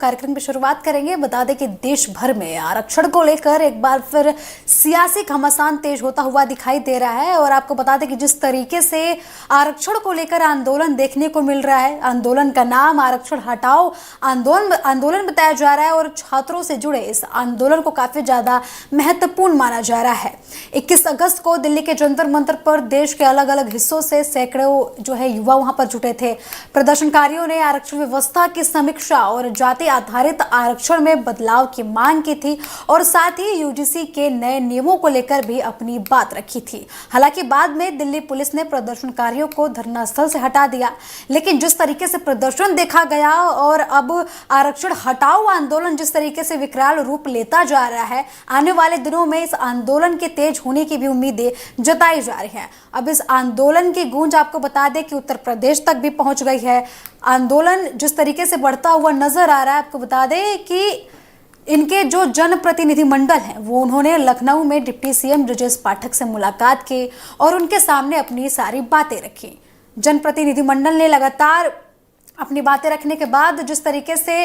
कार्यक्रम की शुरुआत करेंगे। बता दें कि देश भर में आरक्षण को लेकर एक बार फिर सियासी घमासान तेज होता हुआ दिखाई दे रहा है। और आपको बता दें कि जिस तरीके से आरक्षण को लेकर आंदोलन देखने को मिल रहा है, आंदोलन का नाम आरक्षण हटाओ आंदोलन बताया जा रहा है और छात्रों से जुड़े इस आंदोलन को काफी ज्यादा महत्वपूर्ण माना जा रहा है। 21 अगस्त को दिल्ली के जंतर मंतर पर देश के अलग अलग हिस्सों से सैकड़ों जो है युवा वहां पर जुटे थे। प्रदर्शनकारियों ने आरक्षण व्यवस्था की समीक्षा और जाति आधारित आरक्षण में बदलाव की मांग की थी और साथ ही यूजीसी के नए नियमों को लेकर भी अपनी बात रखी थी। हालांकि बाद में दिल्ली पुलिस ने प्रदर्शनकारियों को धरना स्थल से हटा दिया, लेकिन जिस तरीके से प्रदर्शन देखा गया और अब आरक्षण हटाओ आंदोलन जिस तरीके से विकराल रूप लेता जा रहा है, आने वाले दिनों में इस आंदोलन के तेज होने की भी उम्मीदें जताई जा रही हैं। अब इस आंदोलन की गूंज आपको बता दें कि उत्तर प्रदेश तक भी पहुंच गई है। आंदोलन जिस तरीके से बढ़ता हुआ नजर आ रहा है, आपको बता दें कि इनके जो जनप्रतिनिधिमंडल हैं वो उन्होंने लखनऊ में डिप्टी सीएम ब्रजेश पाठक से मुलाकात की और उनके सामने अपनी सारी बातें रखी। जनप्रतिनिधिमंडल ने लगातार अपनी बातें रखने के बाद जिस तरीके से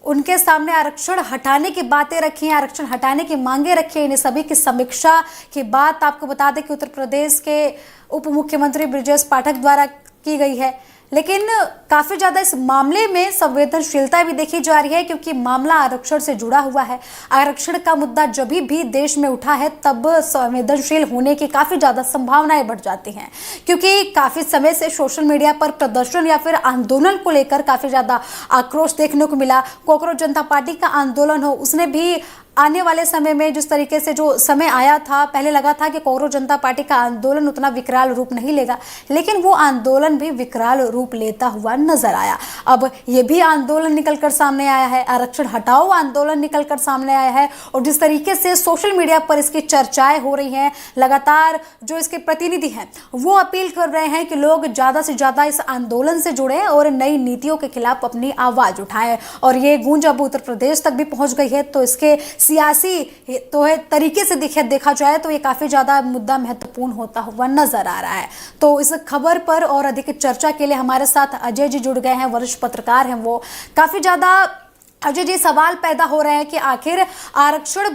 उनके सामने आरक्षण हटाने की बातें रखी, आरक्षण हटाने की मांगे रखी, इन सभी की समीक्षा की बात आपको बता दें कि उत्तर प्रदेश के उप मुख्यमंत्री ब्रजेश पाठक द्वारा की गई है। लेकिन काफी ज्यादा इस मामले में संवेदनशीलता भी देखी जा रही है, क्योंकि मामला आरक्षण से जुड़ा हुआ है। आरक्षण का मुद्दा जब भी देश में उठा है तब संवेदनशील होने की काफी ज्यादा संभावनाएं बढ़ जाती हैं, क्योंकि काफी समय से सोशल मीडिया पर प्रदर्शन या फिर आंदोलन को लेकर काफी ज्यादा आक्रोश देखने को मिला। कॉकरोच जनता पार्टी का आंदोलन हो, उसने भी आने वाले समय में जिस तरीके से जो समय आया था, पहले लगा था कि कॉकरोच जनता पार्टी का आंदोलन उतना विकराल रूप नहीं लेगा, लेकिन वो आंदोलन भी विकराल रूप लेता हुआ नजर आया। अब ये भी आंदोलन निकलकर सामने आया है, आरक्षण हटाओ आंदोलन निकलकर सामने आया है। और जिस तरीके से सोशल मीडिया पर इसकी चर्चाएं हो रही हैं, लगातार जो इसके प्रतिनिधि हैं वो अपील कर रहे हैं कि लोग ज्यादा से ज्यादा इस आंदोलन से जुड़े और नई नीतियों के खिलाफ अपनी आवाज उठाएं। और ये गूंज अब उत्तर प्रदेश तक भी पहुंच गई है। तो इसके सियासी तो है तरीके से देखा जाए तो ये काफी ज्यादा मुद्दा महत्वपूर्ण होता हुआ नजर आ रहा है। तो इस खबर पर और अधिक चर्चा के लिए हमारे साथ अजय जी जुड़ गए हैं, वरिष्ठ पत्रकार हैं वो। काफी ज्यादा अजय जी सवाल पैदा हो रहे हैं कि आखिर आरक्षण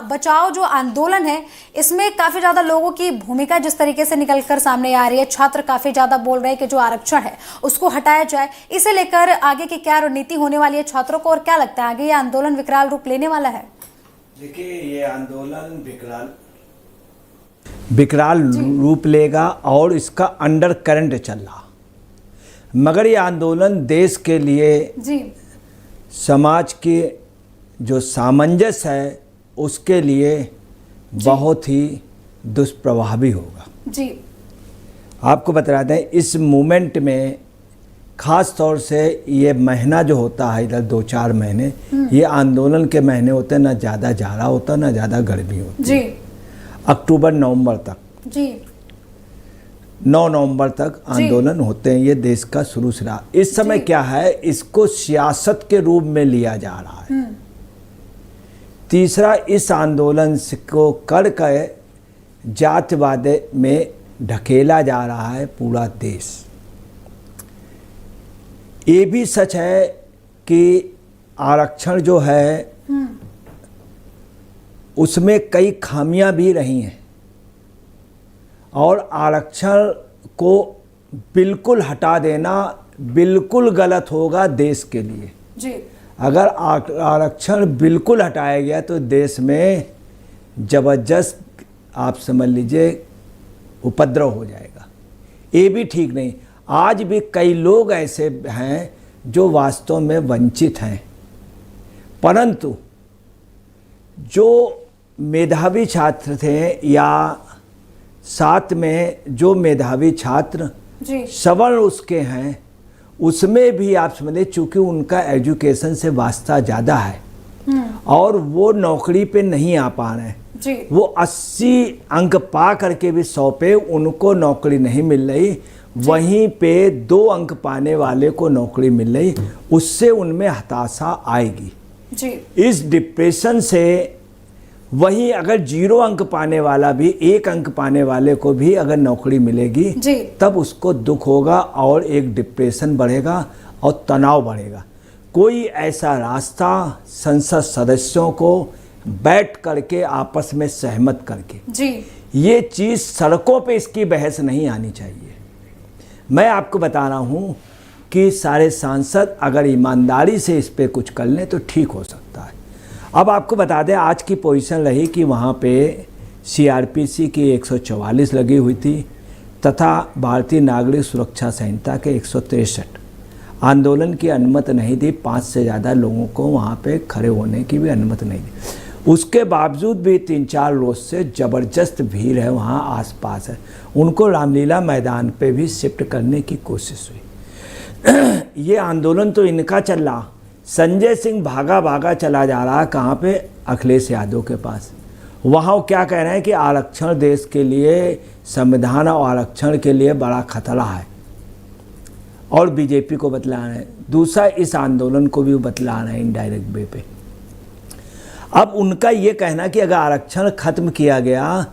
बचाओ जो आंदोलन है, इसमें काफी ज्यादा लोगों की भूमिका जिस तरीके से निकलकर सामने आ रही है। छात्र काफी ज्यादा बोल रहे हैं कि जो आरक्षण है उसको हटाया जाए। इसे लेकर आगे की क्या रणनीति होने वाली है छात्रों को, और क्या लगता है आगे ये आंदोलन विकराल रूप लेने वाला है? देखिए, ये आंदोलन विकराल रूप लेगा और इसका अंडर करंट चल रहा, मगर ये आंदोलन देश के लिए जी, समाज के जो सामंजस्य है उसके लिए बहुत ही दुष्प्रभावी होगा जी। आपको बता दें, इस मूवमेंट में खास तौर से ये महीना जो होता है, इधर 2-4 महीने, ये आंदोलन के महीने होते हैं। ना ज़्यादा जाड़ा होता, ना ज़्यादा गर्मी होती जी। अक्टूबर नवंबर तक जी, 9 नवंबर तक आंदोलन होते हैं। ये देश का शुरू से रहा। इस समय क्या है, इसको सियासत के रूप में लिया जा रहा है। तीसरा, इस आंदोलन को कर जातिवाद में ढकेला जा रहा है पूरा देश। ये भी सच है कि आरक्षण जो है उसमें कई खामियां भी रही हैं और आरक्षण को बिल्कुल हटा देना बिल्कुल गलत होगा देश के लिए जी। अगर आरक्षण बिल्कुल हटाया गया तो देश में जबरदस्त, आप समझ लीजिए, उपद्रव हो जाएगा। ये भी ठीक नहीं। आज भी कई लोग ऐसे हैं जो वास्तव में वंचित हैं, परंतु जो मेधावी छात्र थे या साथ में जो मेधावी छात्र सवर्ण उसके हैं, उसमें भी आप समझिए चूँकि उनका एजुकेशन से वास्ता ज़्यादा है और वो नौकरी पे नहीं आ पा रहे हैं। वो 80 अंक पा करके भी 100 पे उनको नौकरी नहीं मिल रही, वहीं पे 2 अंक पाने वाले को नौकरी मिल रही, उससे उनमें हताशा आएगी जी। इस डिप्रेशन से वहीं अगर 0 अंक पाने वाला भी 1 अंक पाने वाले को भी अगर नौकरी मिलेगी तब उसको दुख होगा और एक डिप्रेशन बढ़ेगा और तनाव बढ़ेगा। कोई ऐसा रास्ता संसद सदस्यों को बैठ करके आपस में सहमत करके जी ये चीज़ सड़कों पे इसकी बहस नहीं आनी चाहिए। मैं आपको बता रहा हूँ कि सारे सांसद अगर ईमानदारी से इस पे कुछ कर लें तो ठीक हो सकता है। अब आपको बता दें आज की पोजीशन रही कि वहाँ पे CRPC की 144 लगी हुई थी तथा भारतीय नागरिक सुरक्षा संहिता के 163। आंदोलन की अनुमति नहीं दी, 5 से ज़्यादा लोगों को वहाँ पे खड़े होने की भी अनुमति नहीं दी। उसके बावजूद भी 3-4 रोज से ज़बरदस्त भीड़ है वहाँ आसपास है। उनको रामलीला मैदान पे भी शिफ्ट करने की कोशिश हुई। ये आंदोलन तो इनका चल रहा, संजय सिंह भागा भागा चला जा रहा है कहाँ पे, अखिलेश यादव के पास। वहाँ वो क्या कह रहे हैं कि आरक्षण देश के लिए, संविधान और आरक्षण के लिए बड़ा खतरा है और बीजेपी को बतला रहे हैं। दूसरा इस आंदोलन को भी बतला रहे हैं इनडायरेक्ट वे पे। अब उनका ये कहना कि अगर आरक्षण खत्म किया गया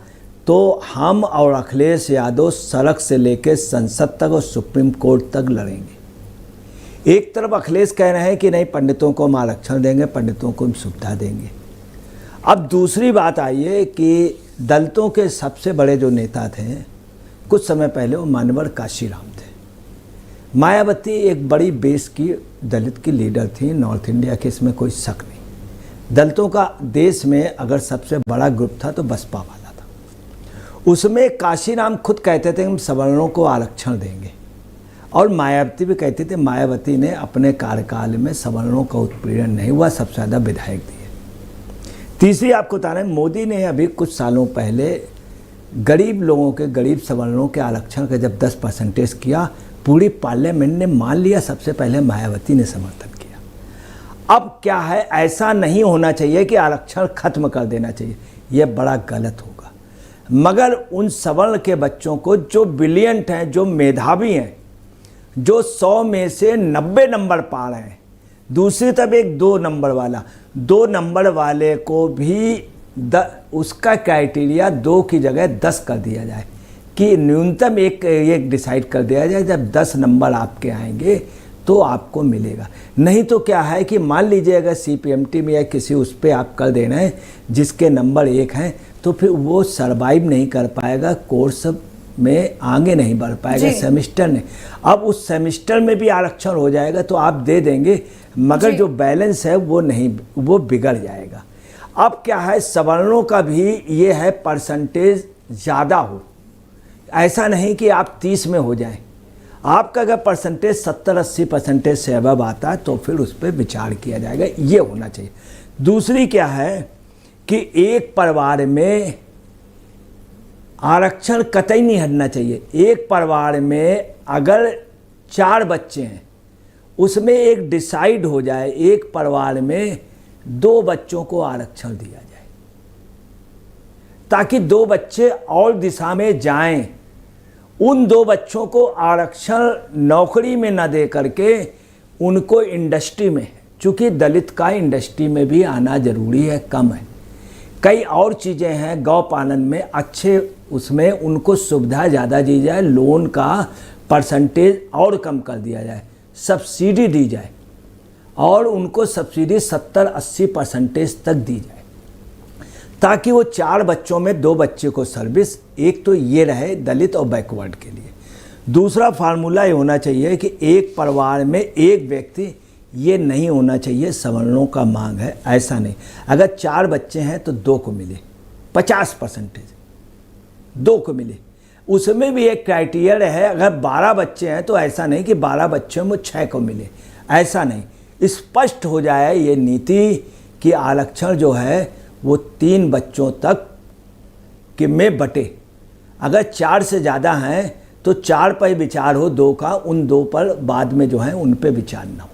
तो हम और अखिलेश यादव सड़क से लेकर संसद तक और सुप्रीम कोर्ट तक लड़ेंगे। एक तरफ अखिलेश कह रहे हैं कि नहीं, पंडितों को हम आरक्षण देंगे, पंडितों को हम सुविधा देंगे। अब दूसरी बात आई है कि दलितों के सबसे बड़े जो नेता थे कुछ समय पहले वो मानवर काशीराम थे। मायावती एक बड़ी बेस की दलित की लीडर थी नॉर्थ इंडिया के, इसमें कोई शक नहीं। दलितों का देश में अगर सबसे बड़ा ग्रुप था तो बसपा वाला था। उसमें काशीराम खुद कहते थे हम सवर्णों को आरक्षण देंगे और मायावती भी कहती थी। मायावती ने अपने कार्यकाल में सवर्णों का उत्पीड़न नहीं हुआ, सबसे ज़्यादा विधायक दिए। तीसरी आपको बता रहे हैं, मोदी ने अभी कुछ सालों पहले गरीब लोगों के, गरीब सवर्णों के आरक्षण का जब 10% किया, पूरी पार्लियामेंट ने मान लिया। सबसे पहले मायावती ने समर्थन किया। अब क्या है, ऐसा नहीं होना चाहिए कि आरक्षण खत्म कर देना चाहिए, यह बड़ा गलत होगा। मगर उन सवर्ण के बच्चों को जो ब्रिलियंट हैं, जो मेधावी हैं, जो 100 में से 90 नंबर पा रहे हैं, दूसरी तरफ एक 2 नंबर वाला, 2 नंबर वाले को भी उसका क्राइटेरिया 2 की जगह 10 कर दिया जाए कि न्यूनतम एक डिसाइड कर दिया जाए। जब 10 नंबर आपके आएंगे तो आपको मिलेगा। नहीं तो क्या है कि मान लीजिए अगर CPMT में या किसी उस पर आप कर देना है जिसके नंबर 1 हैं, तो फिर वो सरवाइव नहीं कर पाएगा, कोर्स में आगे नहीं बढ़ पाएगा सेमेस्टर में। अब उस सेमेस्टर में भी आरक्षण हो जाएगा तो आप दे देंगे, मगर जो बैलेंस है वो नहीं, वो बिगड़ जाएगा। अब क्या है, सवर्णों का भी ये है परसेंटेज ज़्यादा हो, ऐसा नहीं कि आप 30 में हो जाएं। आपका अगर परसेंटेज 70-80% से अबव आता है तो फिर उस पर विचार किया जाएगा, ये होना चाहिए। दूसरी क्या है कि एक परिवार में आरक्षण कतई नहीं हटना चाहिए। एक परिवार में अगर 4 बच्चे हैं, उसमें एक डिसाइड हो जाए, एक परिवार में 2 बच्चों को आरक्षण दिया जाए ताकि 2 बच्चे और दिशा में जाएं। उन 2 बच्चों को आरक्षण नौकरी में न दे करके उनको इंडस्ट्री में, चूँकि दलित का इंडस्ट्री में भी आना जरूरी है, कम है। कई और चीज़ें हैं, गौ पालन में अच्छे, उसमें उनको सुविधा ज़्यादा दी जाए, लोन का परसेंटेज और कम कर दिया जाए, सब्सिडी दी जाए और उनको सब्सिडी 70-80% तक दी जाए ताकि वो 4 बच्चों में 2 बच्चे को सर्विस। एक तो ये रहे दलित और बैकवर्ड के लिए। दूसरा फार्मूला ये होना चाहिए कि एक परिवार में एक व्यक्ति, ये नहीं होना चाहिए सवर्णों का मांग है, ऐसा नहीं। अगर 4 बच्चे हैं तो 2 को मिले, 50% 2 को मिले। उसमें भी एक क्राइटेरिया है, अगर 12 बच्चे हैं तो ऐसा नहीं कि 12 बच्चों में 6 को मिले, ऐसा नहीं। स्पष्ट हो जाए ये नीति कि आरक्षण जो है वो 3 बच्चों तक के में बटे। अगर 4 से ज़्यादा हैं तो 4 पर विचार हो, 2 का, उन 2 पर बाद में जो है उन पर विचार ना हो,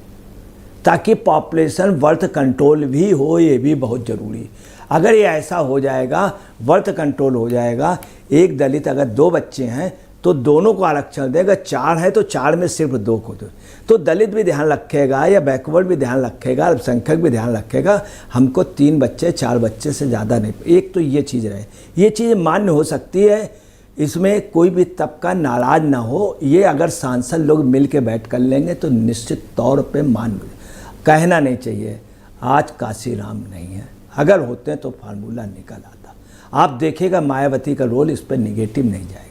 ताकि पॉपुलेशन वर्थ कंट्रोल भी हो। ये भी बहुत ज़रूरी है। अगर ये ऐसा हो जाएगा, वर्थ कंट्रोल हो जाएगा, एक दलित अगर 2 बच्चे हैं तो दोनों को आरक्षण देगा, 4 है तो 4 में सिर्फ 2 को दो। तो दलित भी ध्यान रखेगा या बैकवर्ड भी ध्यान रखेगा, अल्पसंख्यक भी ध्यान रखेगा, हमको 3 बच्चे 4 बच्चे से ज़्यादा नहीं। एक तो ये चीज़ रहे, ये चीज़ मान्य हो सकती है, इसमें कोई भी तबका नाराज ना हो। ये अगर सांसद लोग मिल के बैठ कर लेंगे तो निश्चित तौर पे मान्य। कहना नहीं चाहिए। आज काशीराम नहीं है, अगर होते हैं तो फार्मूला निकल आता। आप देखिएगा मायावती का रोल इस पर निगेटिव नहीं जाएगा।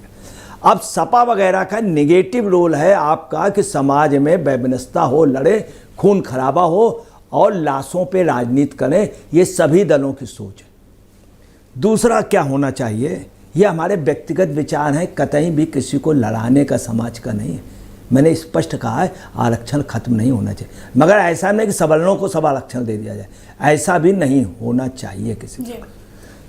अब सपा वगैरह का निगेटिव रोल है आपका कि समाज में वैमनस्यता हो, लड़े, खून खराबा हो और लाशों पे राजनीति करें। ये सभी दलों की सोच है। दूसरा क्या होना चाहिए, ये हमारे व्यक्तिगत विचार हैं, कतई भी किसी को लड़ाने का समाज का नहीं है। मैंने स्पष्ट कहा है आरक्षण खत्म नहीं होना चाहिए, मगर ऐसा नहीं कि सवर्णों को सब आरक्षण दे दिया जाए, ऐसा भी नहीं होना चाहिए किसी को।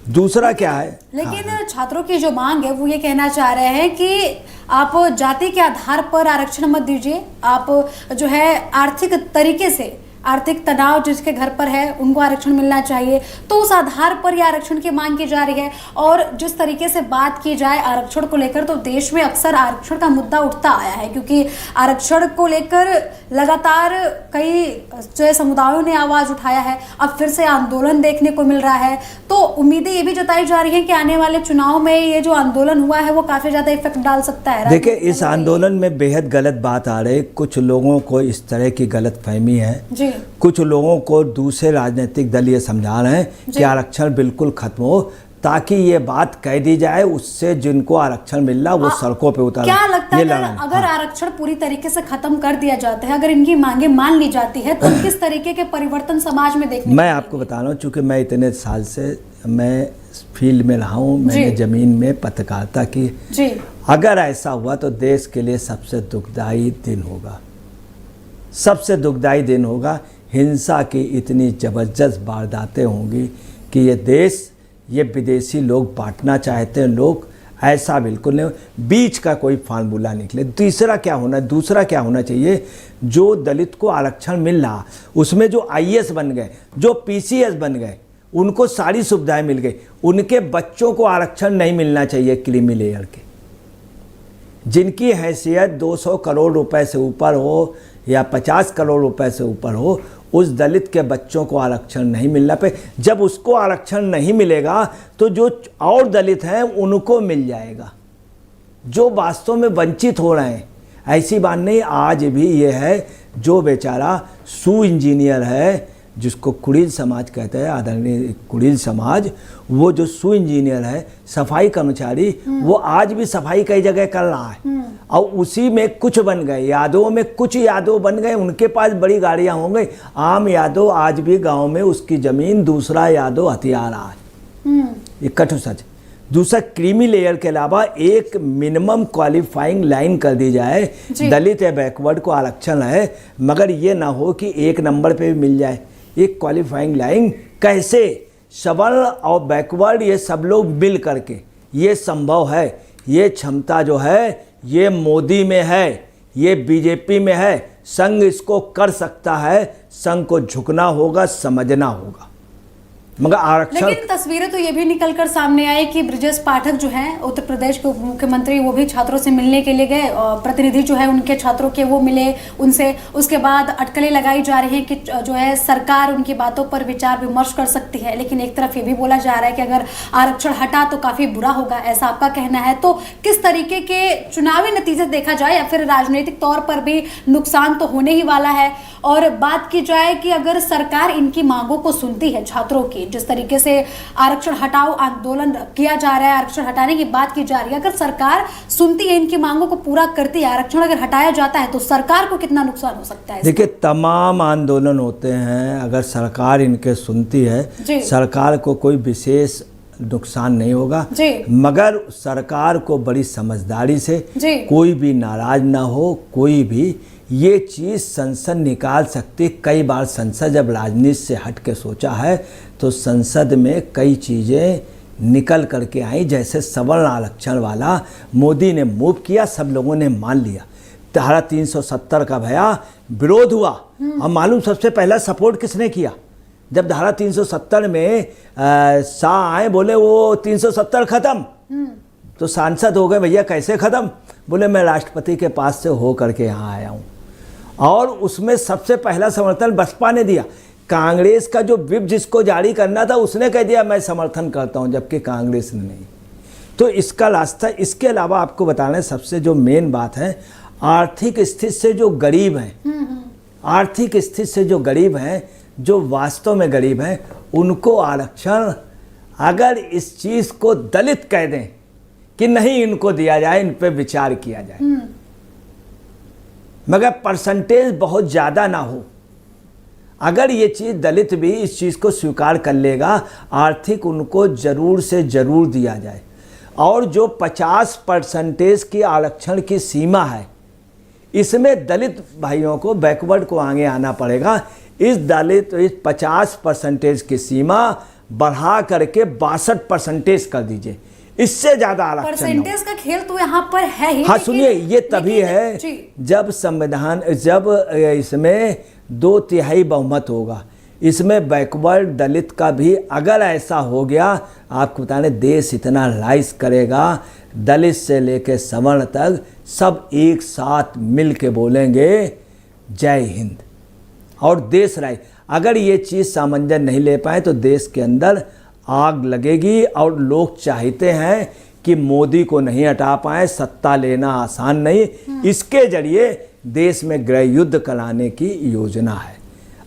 दूसरा क्या है, लेकिन छात्रों की जो मांग है वो ये कहना चाह रहे हैं कि आप जाति के आधार पर आरक्षण मत दीजिए, आप जो है आर्थिक तरीके से, आर्थिक तनाव जिसके घर पर है उनको आरक्षण मिलना चाहिए। तो उस आधार पर यह आरक्षण की मांग की जा रही है। और जिस तरीके से बात की जाए आरक्षण को लेकर, तो देश में अक्सर आरक्षण का मुद्दा उठता आया है, क्योंकि आरक्षण को लेकर लगातार कई जो समुदायों ने आवाज उठाया है। अब फिर से आंदोलन देखने को मिल रहा है, तो उम्मीदें ये भी जताई जा रही है कि आने वाले चुनाव में ये जो आंदोलन हुआ है वो काफी ज्यादा इफेक्ट डाल सकता है। देखिए, इस आंदोलन में बेहद गलत बात आ रही। कुछ लोगों को इस तरह की गलत फहमी है जी। कुछ लोगों को दूसरे राजनीतिक दल ये समझा रहे हैं कि आरक्षण बिल्कुल खत्म हो, ताकि ये बात कह दी जाए उससे जिनको आरक्षण मिल रहा वो सड़कों पे उतर। क्या लगता है अगर आरक्षण पूरी तरीके से खत्म कर दिया जाता है, अगर इनकी मांगे मान ली जाती है, तो किस तरीके के परिवर्तन समाज में देखने? मैं आपको बता रहा हूँ, चूंकि मैं इतने साल से मैं फील्ड में रहा हूँ, मैंने जमीन में पत्रकारिता की जी। अगर ऐसा हुआ तो देश के लिए सबसे दुखदायी दिन होगा, सबसे दुखदायी दिन होगा। हिंसा की इतनी ज़बरदस्त वारदातें होंगी कि ये देश, ये विदेशी लोग बांटना चाहते हैं लोग, ऐसा बिल्कुल नहीं, बीच का कोई फार्मूला निकले। दूसरा क्या होना चाहिए, जो दलित को आरक्षण मिल रहा उसमें जो आईएएस बन गए, जो पीसीएस बन गए, उनको सारी सुविधाएं मिल गई, उनके बच्चों को आरक्षण नहीं मिलना चाहिए क्रीमी लेयर के। जिनकी हैसियत 200 करोड़ रुपए से ऊपर हो या 50 करोड़ रुपए से ऊपर हो, उस दलित के बच्चों को आरक्षण नहीं मिलना पे, जब उसको आरक्षण नहीं मिलेगा तो जो और दलित हैं उनको मिल जाएगा, जो वास्तव में वंचित हो रहे हैं। ऐसी बात नहीं, आज भी ये है जो बेचारा सू इंजीनियर है, जिसको कुड़िल समाज कहते हैं, आदरणीय कुड़िल समाज, वो जो सू इंजीनियर है, सफाई कर्मचारी, वो आज भी सफाई कई जगह कर रहा है। और उसी में कुछ बन गए, यादवों में कुछ यादव बन गए, उनके पास बड़ी गाड़ियां हो गई। आम यादव आज भी गांव में उसकी जमीन दूसरा यादव हथिया रहा है, ये कटु सच। दूसरा, क्रीमी लेयर के अलावा एक मिनिमम क्वालिफाइंग लाइन कर दी जाए। दलित या बैकवर्ड को आरक्षण है, मगर ये ना हो कि 1 नंबर पे भी मिल जाए। एक क्वालिफाइंग लाइन कैसे, सवर्ण और बैकवर्ड ये सब लोग मिल करके, ये संभव है। ये क्षमता जो है ये मोदी में है, ये बीजेपी में है। संघ इसको कर सकता है, संघ को झुकना होगा, समझना होगा। मगर आरक्षण, लेकिन तस्वीरें तो ये भी निकल कर सामने आई कि ब्रजेश पाठक जो हैं उत्तर प्रदेश के उप मुख्यमंत्री, वो भी छात्रों से मिलने के लिए गए, और प्रतिनिधि जो है उनके छात्रों के वो मिले उनसे। उसके बाद अटकलें लगाई जा रही हैं कि जो है सरकार उनकी बातों पर विचार विमर्श कर सकती है। लेकिन एक तरफ ये भी बोला जा रहा है कि अगर आरक्षण हटा तो काफी बुरा होगा, ऐसा आपका कहना है। तो किस तरीके के चुनावी नतीजे देखा जाए, या फिर राजनीतिक तौर पर भी नुकसान तो होने ही वाला है। और बात की जाए कि अगर सरकार इनकी मांगों को सुनती है, छात्रों की, जिस तरीके से आरक्षण हटाओ आंदोलन किया जा रहा है, आरक्षण हटाने की बात की जा रही है, अगर सरकार सुनती है, इनकी मांगों को पूरा करती है, आरक्षण अगर हटाया जाता है, तो सरकार को कितना नुकसान हो सकता है? देखिए, तमाम आंदोलन होते हैं, अगर सरकार इनके सुनती है, सरकार को कोई विशेष नुकसान नहीं होगा। मगर सरकार को बड़ी समझदारी से, कोई भी नाराज ना हो, कोई भी ये चीज़ संसद निकाल सकती। कई बार संसद जब राजनीति से हट के सोचा है तो संसद में कई चीज़ें निकल करके आई, जैसे सवर्ण आरक्षण वाला मोदी ने मूव किया, सब लोगों ने मान लिया। धारा 370 का भया विरोध हुआ, और मालूम सबसे पहला सपोर्ट किसने किया? जब धारा 370 में शाह आए, बोले वो 370 खत्म, तो सांसद हो गए, भैया कैसे खत्म? बोले मैं राष्ट्रपति के पास से हो करके यहाँ आया हूँ। और उसमें सबसे पहला समर्थन बसपा ने दिया। कांग्रेस का जो विप जिसको जारी करना था उसने कह दिया मैं समर्थन करता हूँ, जबकि कांग्रेस ने नहीं। तो इसका रास्ता, इसके अलावा आपको बताना है सबसे जो मेन बात है, आर्थिक स्थिति से जो गरीब हैं आर्थिक स्थिति से जो गरीब हैं, जो वास्तव में गरीब हैं, उनको आरक्षण, अगर इस चीज़ को दलित कह दें कि नहीं इनको दिया जाए, इन पे विचार किया जाए, मगर परसेंटेज बहुत ज़्यादा ना हो। अगर ये चीज़ दलित भी इस चीज़ को स्वीकार कर लेगा, आर्थिक उनको ज़रूर से ज़रूर दिया जाए। और जो 50% की आरक्षण की सीमा है, इसमें दलित भाइयों को, बैकवर्ड को आगे आना पड़ेगा। इस 50% की सीमा बढ़ा करके 62% कर दीजिए, इससे ज्यादा आरक्षण। परसेंटेज का खेल तो यहाँ पर है ही। हाँ सुनिए, ये तभी है जब संविधान, जब इसमें 2/3 बहुमत होगा, इसमें बैकवर्ड दलित का भी अगर ऐसा हो गया, आपको बता दें देश इतना राइज करेगा, दलित से लेकर सवर्ण तक सब एक साथ मिल के बोलेंगे जय हिंद, और देश राइज। अगर ये चीज़ सामंजस्य नहीं ले पाए तो देश के अंदर आग लगेगी। और लोग चाहते हैं कि मोदी को नहीं हटा पाए, सत्ता लेना आसान नहीं, इसके जरिए देश में गृह युद्ध कराने की योजना है।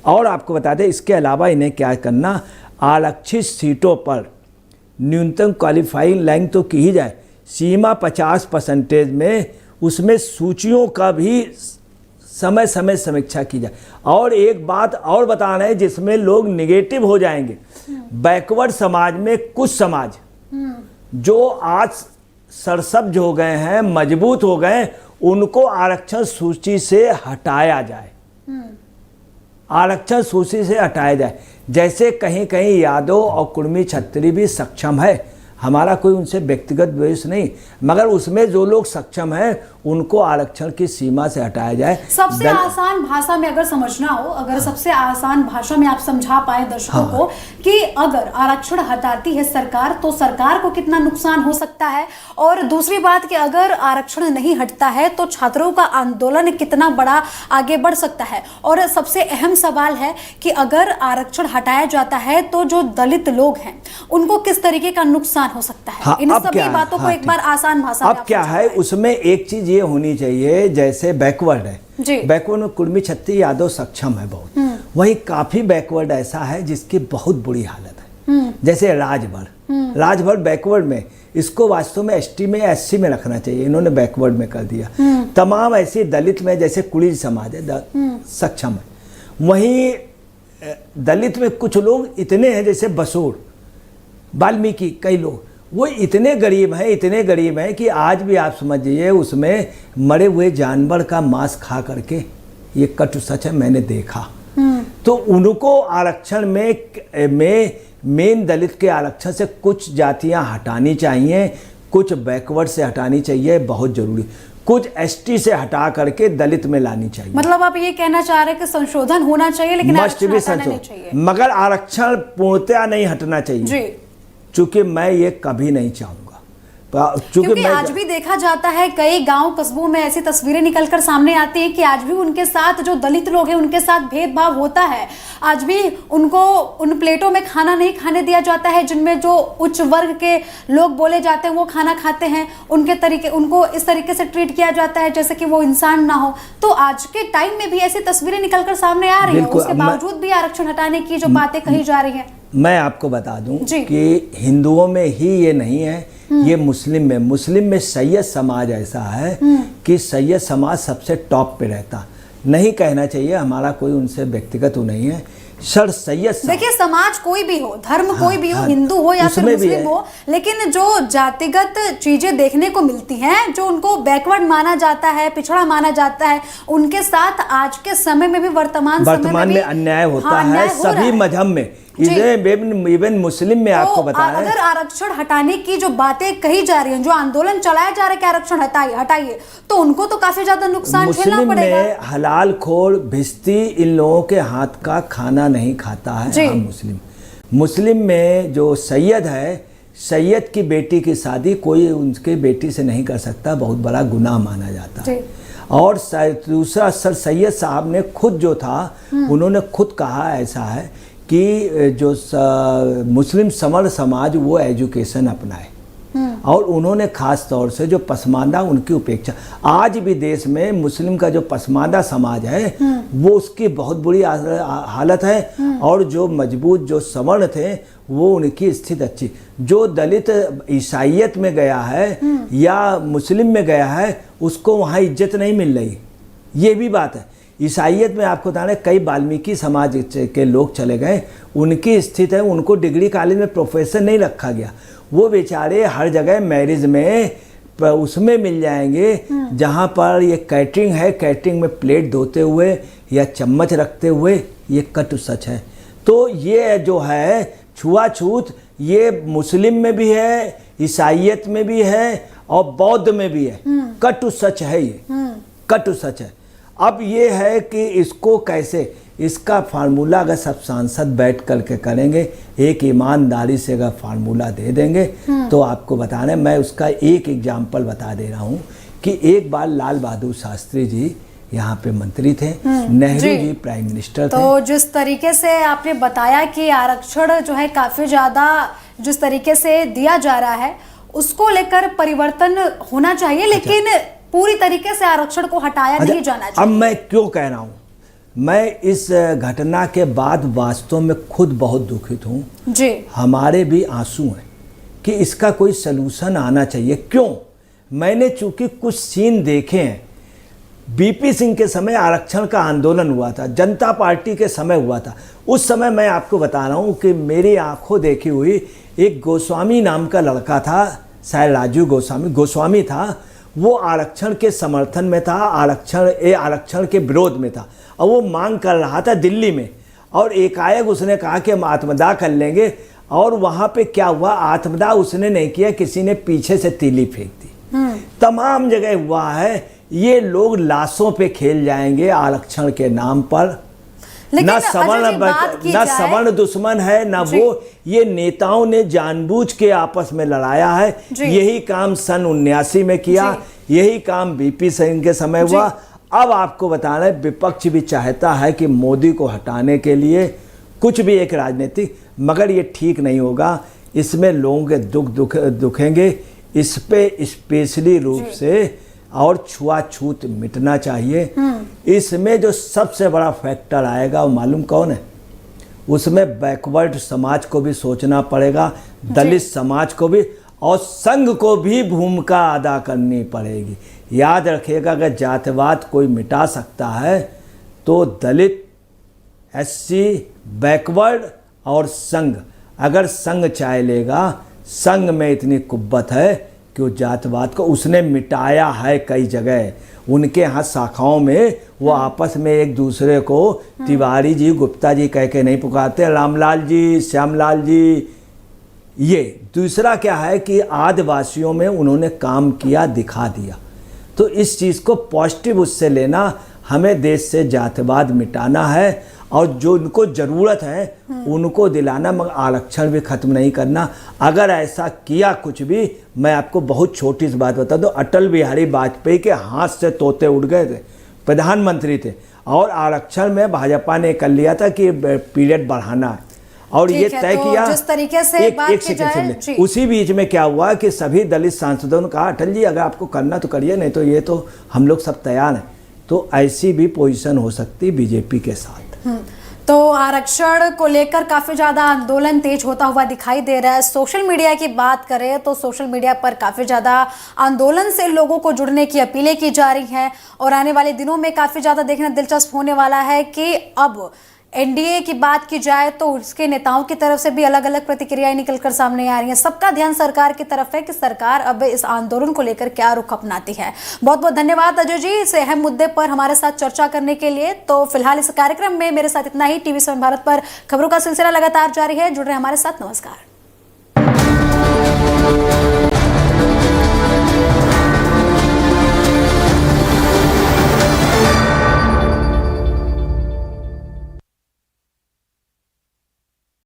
और आपको बता दें इसके अलावा इन्हें क्या करना, आरक्षित सीटों पर न्यूनतम क्वालिफाइंग रैंक तो की ही जाए, सीमा 50% में, उसमें सूचियों का भी समय समय समीक्षा की जाए। और एक बात और बता रहे हैं जिसमें लोग निगेटिव हो जाएंगे, बैकवर्ड समाज में कुछ समाज जो आज सरसब्ज हो गए हैं, मजबूत हो गए, उनको आरक्षण सूची से हटाया जाए, आरक्षण सूची से हटाया जाए। जैसे कहीं कहीं यादव और कुर्मी छत्री भी सक्षम है, हमारा कोई उनसे व्यक्तिगत द्वेष नहीं, मगर उसमें जो लोग सक्षम हैं उनको आरक्षण की सीमा से हटाया जाए। सबसे आसान भाषा में अगर समझना हो, अगर सबसे आसान भाषा में आप समझा पाए दर्शकों को कि अगर आरक्षण हटाती है सरकार तो सरकार को कितना नुकसान हो सकता है, और दूसरी बात कि अगर आरक्षण नहीं हटता है तो छात्रों का आंदोलन कितना बड़ा आगे बढ़ सकता है। और सबसे अहम सवाल है कि अगर आरक्षण हटाया जाता है तो जो दलित लोग हैं उनको किस तरीके का नुकसान हो सकता है। इन सभी बातों को एक बार आसान भाषा में अब क्या है, उसमें एक चीज ये होनी चाहिए, जैसे बैकवर्ड है, बैकवर्ड में कुर्मी छत्री यादव सक्षम है बहुत, वहीं काफी बैकवर्ड ऐसा है जिसकी बहुत बुरी हालत है, जैसे राजभर बैकवर्ड में, इसको वास्तव में एसटी में, एससी में रखना चाहिए, इन्होंने बैकवर्ड में कर दिया। तमाम ऐसे दलित में, जैसे कुली समाज है सक्षम है, वहीं दलित में कुछ लोग इतने हैं, जैसे बसोड़, वाल्मीकि, कई लोग वो इतने गरीब हैं कि आज भी आप समझिए उसमें मरे हुए जानवर का मांस खा करके, ये कटु सच है, मैंने देखा। तो उनको आरक्षण में मेन दलित के आरक्षण से कुछ जातियां हटानी चाहिए, कुछ बैकवर्ड से हटानी चाहिए, बहुत जरूरी, कुछ एसटी से हटा करके दलित में लानी चाहिए। मतलब आप ये कहना चाह रहे हैं कि संशोधन होना चाहिए लेकिन आरक्षण हटाना नहीं चाहिए, मगर आरक्षण पूर्णतया नहीं हटना चाहिए जी। चूंकि मैं ये कभी नहीं चाहूंगा, क्योंकि आज भी देखा जाता है कई गांव कस्बों में ऐसी तस्वीरें निकलकर सामने आती हैं कि आज भी उनके साथ जो दलित लोग हैं उनके साथ भेदभाव होता है। आज भी उनको उन प्लेटों में खाना नहीं खाने दिया जाता है जिनमें जो उच्च वर्ग के लोग बोले जाते हैं वो खाना खाते हैं, उनको इस तरीके से ट्रीट किया जाता है जैसे कि वो इंसान ना हो। तो आज के टाइम में भी ऐसी तस्वीरें निकलकर सामने आ रही है, उसके बावजूद भी आरक्षण हटाने की जो बातें कही जा रही है। मैं आपको बता दूं कि हिंदुओं में ही ये नहीं है, ये मुस्लिम में सैयद समाज ऐसा है कि सैयद समाज सबसे टॉप पे रहता। नहीं कहना चाहिए, हमारा कोई उनसे व्यक्तिगत वो नहीं है, सर सैयद। देखिए समाज कोई भी हो, धर्म कोई भी हो, हिंदू हो या फिर मुस्लिम हो, लेकिन जो जातिगत चीजें देखने को मिलती हैं, जो उनको बैकवर्ड माना जाता है, पिछड़ा माना जाता है, उनके साथ आज के समय में भी वर्तमान में अन्याय होता है, सभी मजहब में, इवन मुस्लिम में। आपको बता रहे हैं, अगर आरक्षण हटाने की जो बातें कही जा रही हैं, जो आंदोलन चलाया जा रहा है कि आरक्षण हटाइए, तो उनको तो काफी ज्यादा नुकसान झेलना पड़ेगा। मुस्लिम में हलाल खोर भिस्ती इन लोगों के हाथ का खाना नहीं खाता है। मुस्लिम में जो सैयद है, सैयद की बेटी की शादी कोई उनके बेटी से नहीं कर सकता, बहुत बड़ा गुनाह माना जाता है। और दूसरा सर सैयद साहब ने खुद जो था, उन्होंने खुद कहा ऐसा है कि जो मुस्लिम सवर्ण समाज वो एजुकेशन अपनाए, और उन्होंने खास तौर से जो पसमानदा उनकी उपेक्षा, आज भी देश में मुस्लिम का जो पसमानदा समाज है वो उसकी बहुत बुरी हालत है, और जो मजबूत जो सवर्ण थे वो उनकी स्थिति अच्छी। जो दलित ईसाइयत में गया है या मुस्लिम में गया है उसको वहाँ इज्जत नहीं मिल रही, ये भी बात है। ईसाइयत में आपको बता रहे कई वाल्मीकि समाज के लोग चले गए, उनकी स्थिति है, उनको डिग्री कॉलेज में प्रोफेसर नहीं रखा गया, वो बेचारे हर जगह मैरिज में उसमें मिल जाएंगे जहाँ पर ये कैटरिंग है, कैटरिंग में प्लेट धोते हुए या चम्मच रखते हुए, ये कटु सच है। तो ये जो है छुआछूत ये मुस्लिम में भी है, ईसाइयत में भी है और बौद्ध में भी है, कटु सच है, ये कटु सच है। अब ये है कि इसको कैसे, इसका फार्मूला अगर सब सांसद बैठ करके करेंगे, एक ईमानदारी से अगर फार्मूला दे देंगे तो आपको बता रहे, मैं उसका एक एग्जाम्पल बता दे रहा हूँ कि एक बार लाल बहादुर शास्त्री जी यहाँ पे मंत्री थे, नेहरू जी प्राइम मिनिस्टर थे। तो जिस तरीके से आपने बताया कि आरक्षण जो है काफी ज्यादा जिस तरीके से दिया जा रहा है उसको लेकर परिवर्तन होना चाहिए, लेकिन पूरी तरीके से आरक्षण को हटाया नहीं जाना चाहिए। अब मैं क्यों कह रहा हूँ, मैं इस घटना के बाद वास्तव में खुद बहुत दुखित हूँ जी, हमारे भी आंसू हैं कि इसका कोई सलूशन आना चाहिए। क्यों, मैंने चूंकि कुछ सीन देखे हैं, बीपी सिंह के समय आरक्षण का आंदोलन हुआ था, जनता पार्टी के समय हुआ था, उस समय मैं आपको बता रहा हूँ कि मेरी आंखों देखी हुई एक गोस्वामी नाम का लड़का था, शायद राजू गोस्वामी था, वो आरक्षण के समर्थन में था, आरक्षण के विरोध में था, और वो मांग कर रहा था दिल्ली में, और एकाएक उसने कहा कि हम आत्मदाह कर लेंगे, और वहाँ पे क्या हुआ, आत्मदाह उसने नहीं किया, किसी ने पीछे से तीली फेंक दी। तमाम जगह हुआ है, ये लोग लाशों पे खेल जाएंगे आरक्षण के नाम पर। ना सवर्ण दुश्मन है ना वो, ये नेताओं ने जानबूझ के आपस में लड़ाया है। यही काम सन 79 में किया, यही काम बीपी सिंह के समय हुआ। अब आपको बता रहे विपक्ष भी चाहता है कि मोदी को हटाने के लिए कुछ भी एक राजनीतिक, मगर ये ठीक नहीं होगा, इसमें लोगों के दुखेंगे, इस पे स्पेशली रूप से और छुआछूत मिटना चाहिए। इसमें जो सबसे बड़ा फैक्टर आएगा वो मालूम कौन है, उसमें बैकवर्ड समाज को भी सोचना पड़ेगा, दलित समाज को भी, और संघ को भी भूमिका अदा करनी पड़ेगी। याद रखिएगा, अगर जातिवाद कोई मिटा सकता है तो दलित, एससी, बैकवर्ड और संघ, अगर संघ चाह लेगा, संघ में इतनी कुव्वत है कि वो जातवाद को उसने मिटाया है कई जगह, उनके यहाँ शाखाओं में वो आपस में एक दूसरे को तिवारी जी, गुप्ता जी कह के नहीं पुकारते, रामलाल जी, श्यामलाल जी। ये दूसरा क्या है कि आदिवासियों में उन्होंने काम किया, दिखा दिया। तो इस चीज़ को पॉजिटिव उससे लेना, हमें देश से जातिवाद मिटाना है, और जो उनको ज़रूरत है उनको दिलाना, मगर आरक्षण भी ख़त्म नहीं करना। अगर ऐसा किया कुछ भी, मैं आपको बहुत छोटी सी बात बता दूं, अटल बिहारी वाजपेयी के हाथ से तोते उड़ गए थे, प्रधानमंत्री थे, और आरक्षण में भाजपा ने कर लिया था कि पीरियड बढ़ाना है, और ये तय किया। जिस तरीके से एक सेकंड, उसी बीच में क्या हुआ कि सभी दलित सांसदों ने कहा अटल जी अगर आपको करना तो करिए, नहीं तो ये तो हम लोग सब तैयार हैं। तो ऐसी भी पोजीशन हो सकती बीजेपी के साथ। तो आरक्षण को लेकर काफी ज्यादा आंदोलन तेज होता हुआ दिखाई दे रहा है। सोशल मीडिया की बात करें तो सोशल मीडिया पर काफी ज्यादा आंदोलन से लोगों को जुड़ने की अपीलें की जा रही हैं, और आने वाले दिनों में काफी ज्यादा देखना दिलचस्प होने वाला है कि अब एनडीए की बात की जाए तो उसके नेताओं की तरफ से भी अलग अलग प्रतिक्रियाएं निकलकर सामने आ रही हैं। सबका ध्यान सरकार की तरफ है कि सरकार अब इस आंदोलन को लेकर क्या रुख अपनाती है। बहुत बहुत धन्यवाद अजय जी, इस अहम मुद्दे पर हमारे साथ चर्चा करने के लिए। तो फिलहाल इस कार्यक्रम में मेरे साथ इतना ही। टीवी 7 भारत पर खबरों का सिलसिला लगातार जारी है, जुड़ रहे हमारे साथ। नमस्कार।